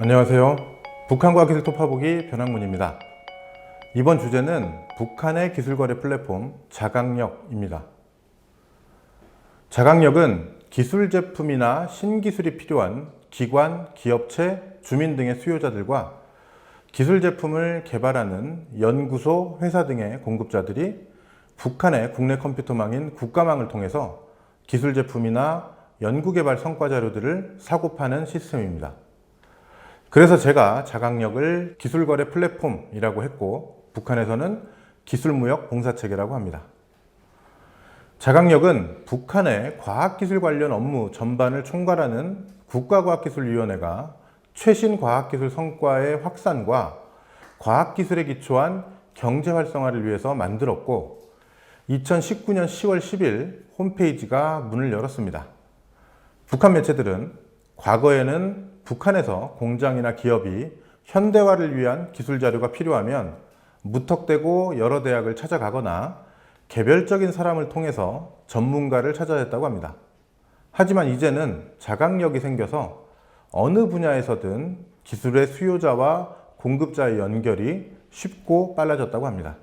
안녕하세요. 북한과학기술 톱파보기 변학문입니다. 이번 주제는 북한의 기술거래 플랫폼 자강력입니다. 자강력은 기술 제품이나 신기술이 필요한 기관, 기업체, 주민 등의 수요자들과 기술 제품을 개발하는 연구소, 회사 등의 공급자들이 북한의 국내 컴퓨터망인 국가망을 통해서 기술 제품이나 연구개발 성과 자료들을 사고 파는 시스템입니다. 그래서 제가 자강력을 기술거래 플랫폼이라고 했고, 북한에서는 기술무역 봉사체계라고 합니다. 자강력은 북한의 과학기술 관련 업무 전반을 총괄하는 국가과학기술위원회가 최신 과학기술 성과의 확산과 과학기술에 기초한 경제 활성화를 위해서 만들었고, 2019년 10월 10일 홈페이지가 문을 열었습니다. 북한 매체들은 과거에는 북한에서 공장이나 기업이 현대화를 위한 기술 자료가 필요하면 무턱대고 여러 대학을 찾아가거나 개별적인 사람을 통해서 전문가를 찾아야 했다고 합니다. 하지만 이제는 자강력이 생겨서 어느 분야에서든 기술의 수요자와 공급자의 연결이 쉽고 빨라졌다고 합니다.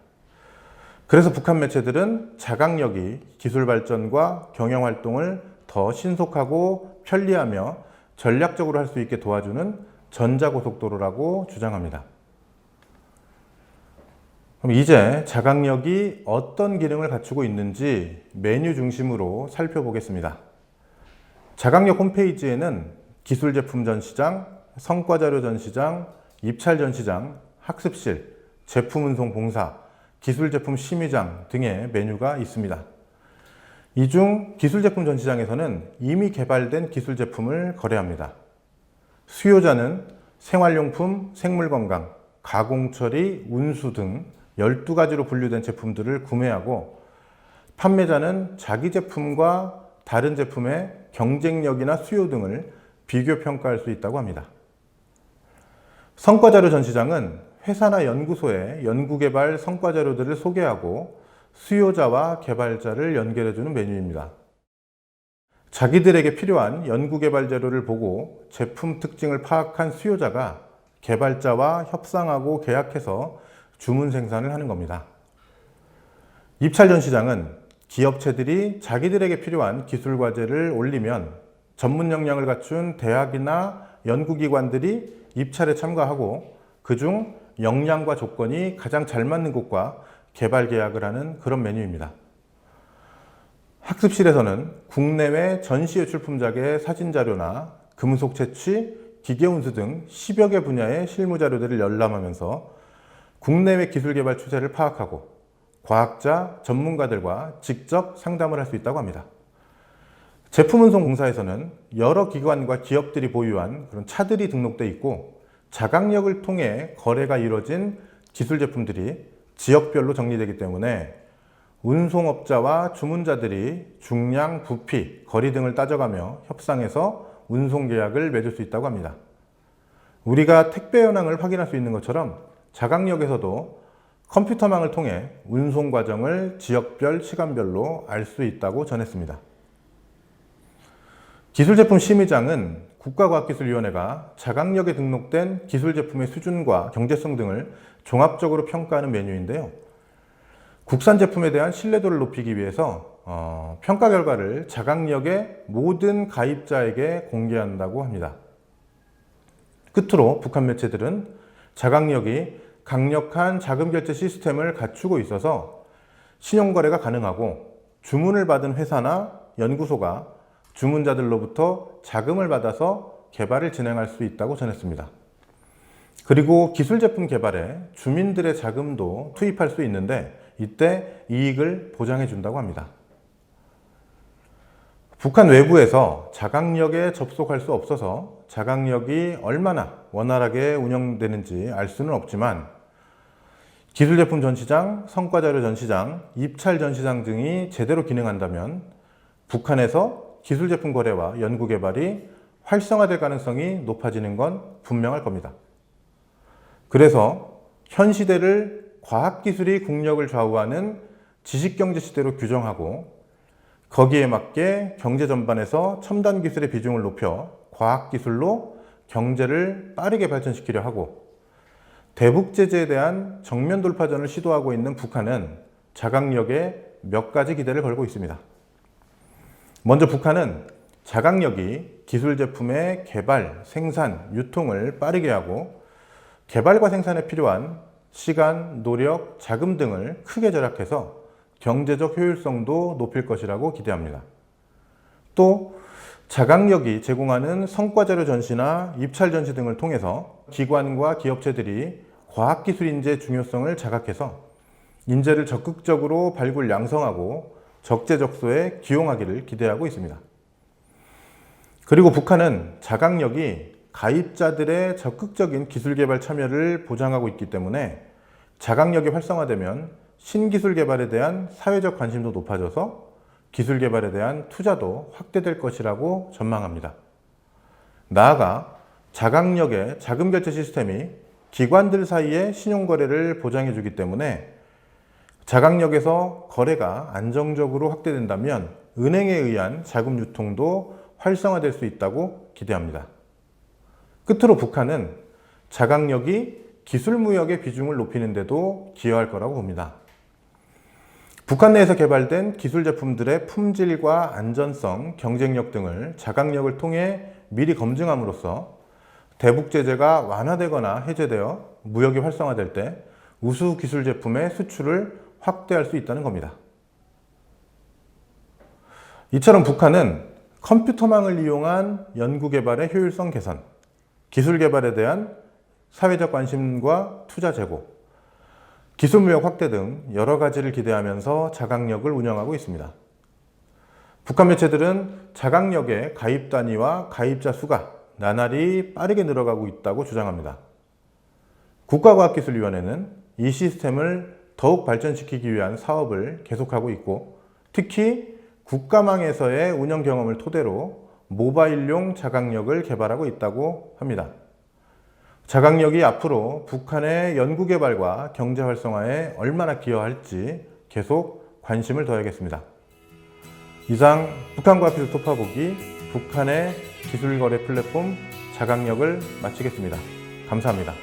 그래서 북한 매체들은 자강력이 기술 발전과 경영 활동을 더 신속하고 편리하며 전략적으로 할 수 있게 도와주는 전자고속도로라고 주장합니다. 그럼 이제 자강력이 어떤 기능을 갖추고 있는지 메뉴 중심으로 살펴보겠습니다. 자강력 홈페이지에는 기술 제품 전시장, 성과자료 전시장, 입찰 전시장, 학습실, 제품 운송 봉사, 기술 제품 심의장 등의 메뉴가 있습니다. 이 중 기술제품 전시장에서는 이미 개발된 기술 제품을 거래합니다. 수요자는 생활용품, 생물건강, 가공처리, 운수 등 12가지로 분류된 제품들을 구매하고, 판매자는 자기 제품과 다른 제품의 경쟁력이나 수요 등을 비교 평가할 수 있다고 합니다. 성과자료 전시장은 회사나 연구소의 연구개발 성과자료들을 소개하고 수요자와 개발자를 연결해주는 메뉴입니다. 자기들에게 필요한 연구개발 자료를 보고 제품 특징을 파악한 수요자가 개발자와 협상하고 계약해서 주문 생산을 하는 겁니다. 입찰 전시장은 기업체들이 자기들에게 필요한 기술 과제를 올리면 전문 역량을 갖춘 대학이나 연구기관들이 입찰에 참가하고 그중 역량과 조건이 가장 잘 맞는 곳과 개발 계약을 하는 그런 메뉴입니다. 학습실에서는 국내외 전시 외출품작의 사진 자료나 금속 채취, 기계 운수 등 10여 개 분야의 실무 자료들을 열람하면서 국내외 기술 개발 추세를 파악하고 과학자, 전문가들과 직접 상담을 할 수 있다고 합니다. 제품 운송 공사에서는 여러 기관과 기업들이 보유한 그런 차들이 등록돼 있고, 자강력을 통해 거래가 이루어진 기술 제품들이 지역별로 정리되기 때문에 운송업자와 주문자들이 중량, 부피, 거리 등을 따져가며 협상해서 운송 계약을 맺을 수 있다고 합니다. 우리가 택배 현황을 확인할 수 있는 것처럼 자강력에서도 컴퓨터망을 통해 운송 과정을 지역별, 시간별로 알 수 있다고 전했습니다. 기술제품 심의장은 국가과학기술위원회가 자강력에 등록된 기술제품의 수준과 경제성 등을 종합적으로 평가하는 메뉴인데요. 국산 제품에 대한 신뢰도를 높이기 위해서 평가 결과를 자강력의 모든 가입자에게 공개한다고 합니다. 끝으로 북한 매체들은 자강력이 강력한 자금 결제 시스템을 갖추고 있어서 신용거래가 가능하고, 주문을 받은 회사나 연구소가 주문자들로부터 자금을 받아서 개발을 진행할 수 있다고 전했습니다. 그리고 기술 제품 개발에 주민들의 자금도 투입할 수 있는데 이때 이익을 보장해 준다고 합니다. 북한 외부에서 자강력에 접속할 수 없어서 자강력이 얼마나 원활하게 운영되는지 알 수는 없지만, 기술제품 전시장, 성과자료 전시장, 입찰 전시장 등이 제대로 기능한다면 북한에서 기술제품 거래와 연구개발이 활성화될 가능성이 높아지는 건 분명할 겁니다. 그래서 현 시대를 과학기술이 국력을 좌우하는 지식경제 시대로 규정하고, 거기에 맞게 경제 전반에서 첨단 기술의 비중을 높여 과학기술로 경제를 빠르게 발전시키려 하고, 대북 제재에 대한 정면 돌파전을 시도하고 있는 북한은 자강력에 몇 가지 기대를 걸고 있습니다. 먼저 북한은 자강력이 기술 제품의 개발, 생산, 유통을 빠르게 하고 개발과 생산에 필요한 시간, 노력, 자금 등을 크게 절약해서 경제적 효율성도 높일 것이라고 기대합니다. 또 자강력이 제공하는 성과자료 전시나 입찰 전시 등을 통해서 기관과 기업체들이 과학기술 인재의 중요성을 자각해서 인재를 적극적으로 발굴 양성하고 적재적소에 기용하기를 기대하고 있습니다. 그리고 북한은 자강력이 가입자들의 적극적인 기술 개발 참여를 보장하고 있기 때문에 자강력이 활성화되면 신기술 개발에 대한 사회적 관심도 높아져서 기술 개발에 대한 투자도 확대될 것이라고 전망합니다. 나아가 자강력의 자금 결제 시스템이 기관들 사이의 신용거래를 보장해 주기 때문에 자강력에서 거래가 안정적으로 확대된다면 은행에 의한 자금 유통도 활성화될 수 있다고 기대합니다. 끝으로 북한은 자강력이 기술 무역의 비중을 높이는 데도 기여할 거라고 봅니다. 북한 내에서 개발된 기술 제품들의 품질과 안전성, 경쟁력 등을 자강력을 통해 미리 검증함으로써 대북 제재가 완화되거나 해제되어 무역이 활성화될 때 우수 기술 제품의 수출을 확대할 수 있다는 겁니다. 이처럼 북한은 컴퓨터망을 이용한 연구개발의 효율성 개선, 기술 개발에 대한 사회적 관심과 투자 제고, 기술 무역 확대 등 여러 가지를 기대하면서 자강력을 운영하고 있습니다. 북한 매체들은 자강력의 가입 단위와 가입자 수가 나날이 빠르게 늘어가고 있다고 주장합니다. 국가과학기술위원회는 이 시스템을 더욱 발전시키기 위한 사업을 계속하고 있고, 특히 국가망에서의 운영 경험을 토대로 모바일용 자강력을 개발하고 있다고 합니다. 자강력이 앞으로 북한의 연구개발과 경제 활성화에 얼마나 기여할지 계속 관심을 둬야겠습니다. 이상 북한과학기술 톱파보기 북한의 기술거래 플랫폼 자강력을 마치겠습니다. 감사합니다.